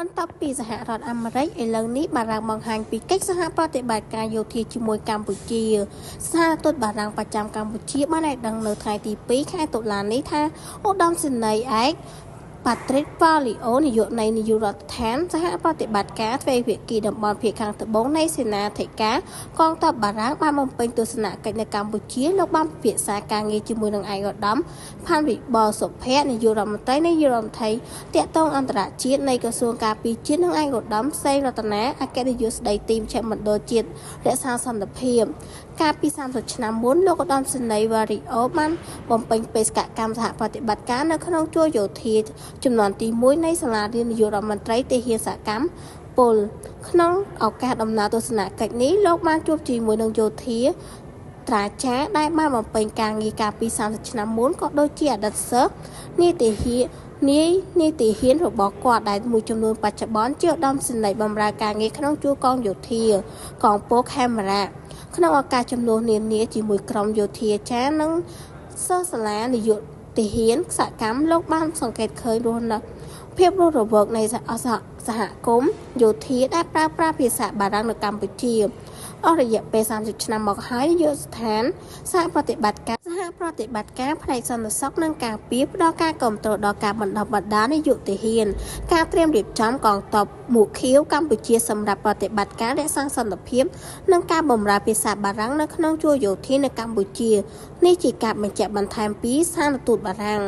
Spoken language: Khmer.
បន្ទាប់ពីសហរដ្ឋអាមេរិកឥឡូវនេះបារាំងបង្ហាញពីកិច្ចសហប្រតិបត្តិការយោធាជាមួយកម្ពុជាស្ថានទូតបារាំងប្រចាំកម្ពុជាបានឲ្យដឹងនៅថ្ងៃទី2ខែតុលានេះថាឧត្តមសេនីយ៍ឯកPatrick Valeo នាយកនៃនាយករដ្ឋាភិបាលសហប្រតិបត្តិការទ្វេភាគីតំបន់ភាគខាងត្បូងនៃសេនាធិការកងទ័ពបារាំងបានបំពេញទស្សនកិច្ចនៅកម្ពុជាលោកបានពិភាក្សាការងារជាមួយនឹងឯកឧត្តមផាន់វិបលសុភ័ក្រនាយករដ្ឋមន្ត្រីតាក់ទងអន្តរជាតិនៃក្រសួងការពារជាតិនិងឯកឧត្តមសេងរតនាអគ្គនាយកស្ដីទីមជ្ឈមណ្ឌលជាតិរក្សាសន្តិភាពកាលពី30ឆ្នាំមុនលោកឧត្តមសេនីយ៍ Valeo បានបំពេញបេសកកម្មសហប្រតិបត្តិការនៅក្នុងជួរយោធាចំនួនទី1នៃសាលារៀននាយករដ្ឋមន្ត្រីទាហានសកម្មពលក្នុងឱកាសដំណើរទស្សនកិច្ចនេះលោកបានជួបជាមួយនឹងយោធាត្រាចារដែលបានបំពេញការងារកាលពី30ឆ្នាំមុនក៏ដូចជាអតីតសិស្សនាយទាហានរបស់គាត់ដែលមួយចំនួនបច្ចុប្បន្នជាឧត្តមសេនីយ៍បម្រើការងារក្នុងជួរកងយោធាកងពលខេមរៈក្នុងឱកាសចំនួននានាជាមួយក្រុមយោធាចារនិងសិស្សសាលានាយកទាហានសកម្មលោកបានសង្កេតឃើញភាពរស់រវើកនៃសហគមន៍យោធាដែលប្រើប្រាស់ភាសាបារាំងនៅកម្ពុជាអស់រយៈពេល30ឆ្នាំមកហើយនាយកដ្ឋានសហប្រតិបត្តិការផ្នែកសន្តិសុខនិងការពារផ្ដល់ការគាំទ្រដល់ការបណ្ដុះបណ្ដាលនាយកទាហានការត្រៀមរៀបចំកងទ័ពមួកខៀវកម្ពុជាសម្រាប់ប្រតិបត្តិការរក្សាសន្តិភាពនិងការបម្រើភាសាបារាំងនៅក្នុងជួរយោធានៅកម្ពុជានេះជាការបញ្ជាក់បន្ថែមពីស្ថានទូតបារាំង